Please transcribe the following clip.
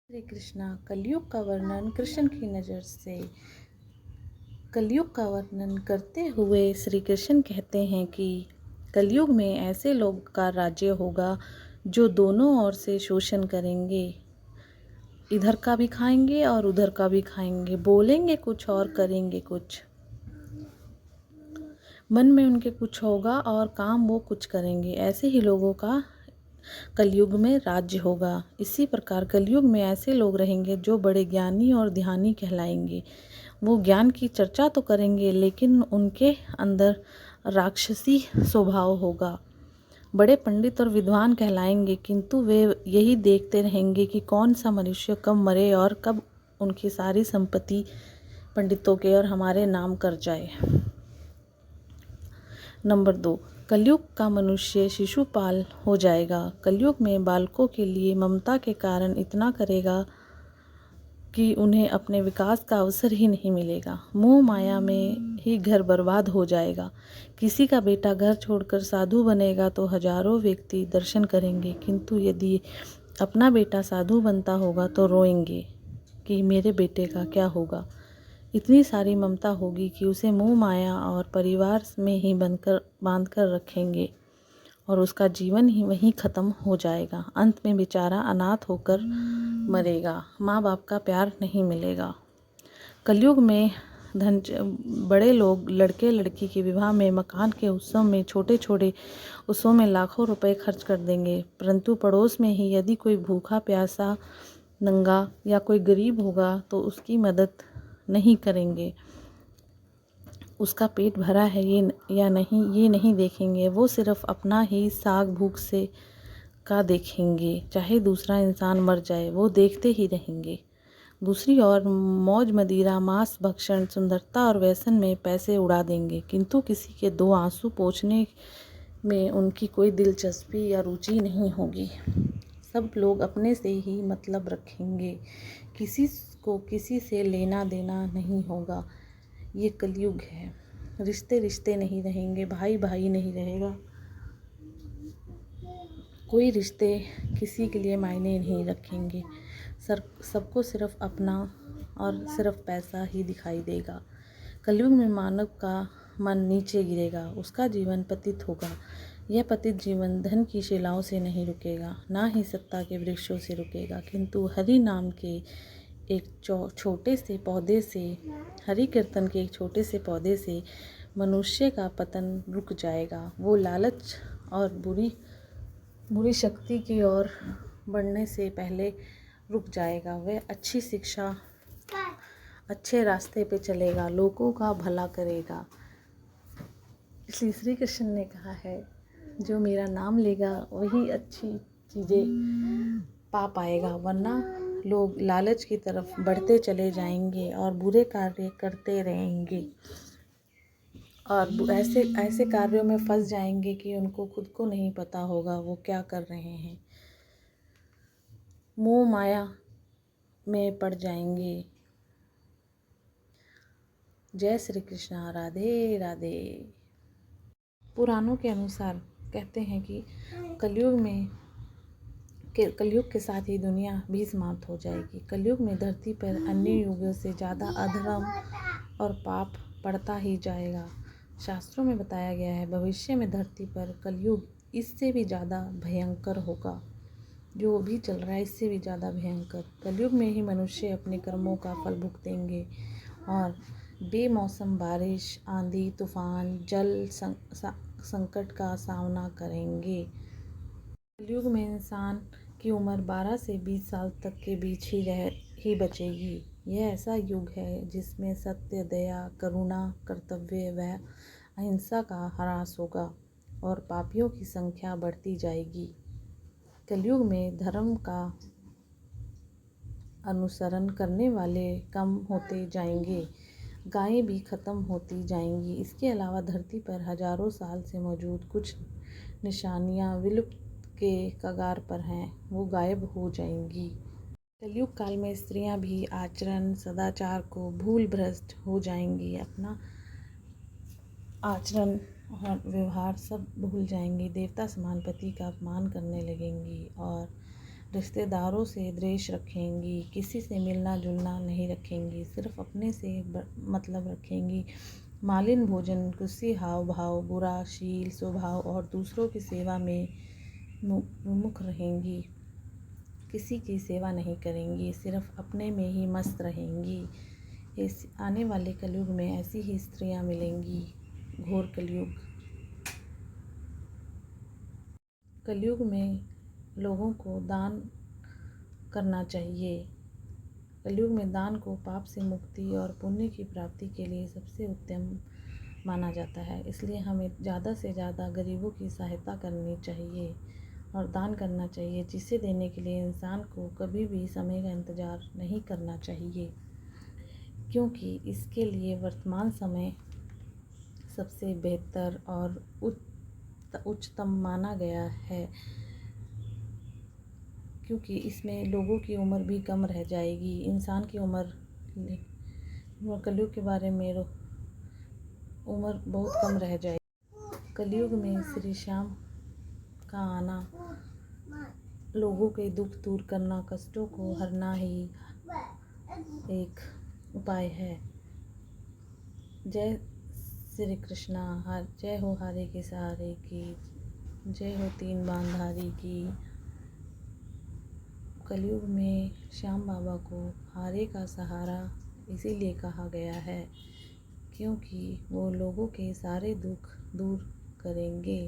श्री कृष्णा कलयुग का वर्णन कृष्ण की नज़र से। कलयुग का वर्णन करते हुए श्री कृष्ण कहते हैं कि कलयुग में ऐसे लोग का राज्य होगा जो दोनों ओर से शोषण करेंगे, इधर का भी खाएंगे और उधर का भी खाएंगे, बोलेंगे कुछ और करेंगे कुछ, मन में उनके कुछ होगा और काम वो कुछ करेंगे। ऐसे ही लोगों का कलयुग में राज्य होगा। इसी प्रकार कलयुग में ऐसे लोग रहेंगे जो बड़े ज्ञानी और ध्यानी कहलाएंगे। वो ज्ञान की चर्चा तो करेंगे लेकिन उनके अंदर राक्षसी स्वभाव होगा। बड़े पंडित और विद्वान कहलाएंगे किंतु वे यही देखते रहेंगे कि कौन सा मनुष्य कब मरे और कब उनकी सारी संपत्ति पंडितों के और हमारे नाम कर जाए। नंबर 2, कलयुग का मनुष्य शिशुपाल हो जाएगा। कलयुग में बालकों के लिए ममता के कारण इतना करेगा कि उन्हें अपने विकास का अवसर ही नहीं मिलेगा। मोह माया में ही घर बर्बाद हो जाएगा। किसी का बेटा घर छोड़कर साधु बनेगा तो हजारों व्यक्ति दर्शन करेंगे, किंतु यदि अपना बेटा साधु बनता होगा तो रोएंगे कि मेरे बेटे का क्या होगा। इतनी सारी ममता होगी कि उसे मोह माया और परिवार में ही बांध कर रखेंगे और उसका जीवन ही वहीं ख़त्म हो जाएगा। अंत में बेचारा अनाथ होकर मरेगा, माँ बाप का प्यार नहीं मिलेगा। कलयुग में बड़े लोग लड़के लड़की के विवाह में, मकान के उत्सव में, छोटे छोटे उत्सवों में लाखों रुपए खर्च कर देंगे, परंतु पड़ोस में ही यदि कोई भूखा प्यासा नंगा या कोई गरीब होगा तो उसकी मदद नहीं करेंगे। उसका पेट भरा है ये या नहीं ये नहीं देखेंगे। वो सिर्फ अपना ही साग भूख से का देखेंगे, चाहे दूसरा इंसान मर जाए वो देखते ही रहेंगे। दूसरी ओर मौज मदिरा, मांस भक्षण, सुंदरता और व्यसन में पैसे उड़ा देंगे, किंतु किसी के दो आंसू पोंछने में उनकी कोई दिलचस्पी या रुचि नहीं होगी। सब लोग अपने से ही मतलब रखेंगे, किसी को किसी से लेना देना नहीं होगा। ये कलयुग है। रिश्ते रिश्ते नहीं रहेंगे, भाई भाई नहीं रहेगा, कोई रिश्ते किसी के लिए मायने नहीं रखेंगे। सबको सिर्फ अपना और सिर्फ पैसा ही दिखाई देगा। कलयुग में मानव का मन नीचे गिरेगा, उसका जीवन पतित होगा। यह पतित जीवन धन की शिलाओं से नहीं रुकेगा, ना ही सत्ता के वृक्षों से रुकेगा, किंतु हरि नाम के एक छोटे से पौधे से, हरि कीर्तन के एक छोटे से पौधे से मनुष्य का पतन रुक जाएगा। वो लालच और बुरी शक्ति की ओर बढ़ने से पहले रुक जाएगा। वह अच्छी शिक्षा, अच्छे रास्ते पे चलेगा, लोगों का भला करेगा। इसलिए श्री कृष्ण ने कहा है, जो मेरा नाम लेगा वही अच्छी चीज़ें पा पाएगा, वरना लोग लालच की तरफ बढ़ते चले जाएंगे और बुरे कार्य करते रहेंगे और ऐसे कार्यों में फंस जाएंगे कि उनको खुद को नहीं पता होगा वो क्या कर रहे हैं। मोह माया में पड़ जाएंगे। जय श्री कृष्णा, राधे राधे। पुराणों के अनुसार कहते हैं कि कलयुग के साथ ही दुनिया भी समाप्त हो जाएगी। कलयुग में धरती पर अन्य युगों से ज़्यादा अधर्म और पाप बढ़ता ही जाएगा। शास्त्रों में बताया गया है, भविष्य में धरती पर कलयुग इससे भी ज़्यादा भयंकर होगा। जो भी चल रहा है इससे भी ज़्यादा भयंकर। कलयुग में ही मनुष्य अपने कर्मों का फल भुगतेंगे और बेमौसम बारिश, आंधी, तूफान, जल संकट का सामना करेंगे। कलयुग में इंसान की उम्र 12 से 20 साल तक के बीच ही बचेगी। यह ऐसा युग है जिसमें सत्य, दया, करुणा, कर्तव्य व अहिंसा का ह्रास होगा और पापियों की संख्या बढ़ती जाएगी। कलयुग में धर्म का अनुसरण करने वाले कम होते जाएंगे, गायें भी खत्म होती जाएंगी। इसके अलावा धरती पर हजारों साल से मौजूद कुछ निशानियां विलुप्त के कगार पर हैं, वो गायब हो जाएंगी। कलयुग काल में स्त्रियां भी आचरण, सदाचार को भूल भ्रष्ट हो जाएंगी, अपना आचरण और व्यवहार सब भूल जाएंगी, देवता समान पति का अपमान करने लगेंगी और रिश्तेदारों से द्वेष रखेंगी, किसी से मिलना जुलना नहीं रखेंगी, सिर्फ अपने से मतलब रखेंगी। मालिन भोजन, गुस्से हाव भाव, बुरा शील स्वभाव और दूसरों की सेवा में विमुख रहेंगी। किसी की सेवा नहीं करेंगी, सिर्फ अपने में ही मस्त रहेंगी। इस आने वाले कलयुग में ऐसी ही स्त्रियां मिलेंगी। घोर कलयुग। कलयुग में लोगों को दान करना चाहिए। कलयुग में दान को पाप से मुक्ति और पुण्य की प्राप्ति के लिए सबसे उत्तम माना जाता है। इसलिए हमें ज़्यादा से ज़्यादा गरीबों की सहायता करनी चाहिए और दान करना चाहिए, जिसे देने के लिए इंसान को कभी भी समय का इंतज़ार नहीं करना चाहिए, क्योंकि इसके लिए वर्तमान समय सबसे बेहतर और उच्चतम माना गया है, क्योंकि इसमें लोगों की उम्र भी कम रह जाएगी। इंसान की उम्र कलयुग के बारे में उम्र बहुत कम रह जाएगी। कलयुग में श्री श्याम का आना लोगों के दुख दूर करना, कष्टों को हरना ही एक उपाय है। जय श्री कृष्णा। जय हो हारे के सहारे की, जय हो तीन बांधारी की। कलयुग में श्याम बाबा को हारे का सहारा इसीलिए कहा गया है, क्योंकि वो लोगों के सारे दुख दूर करेंगे।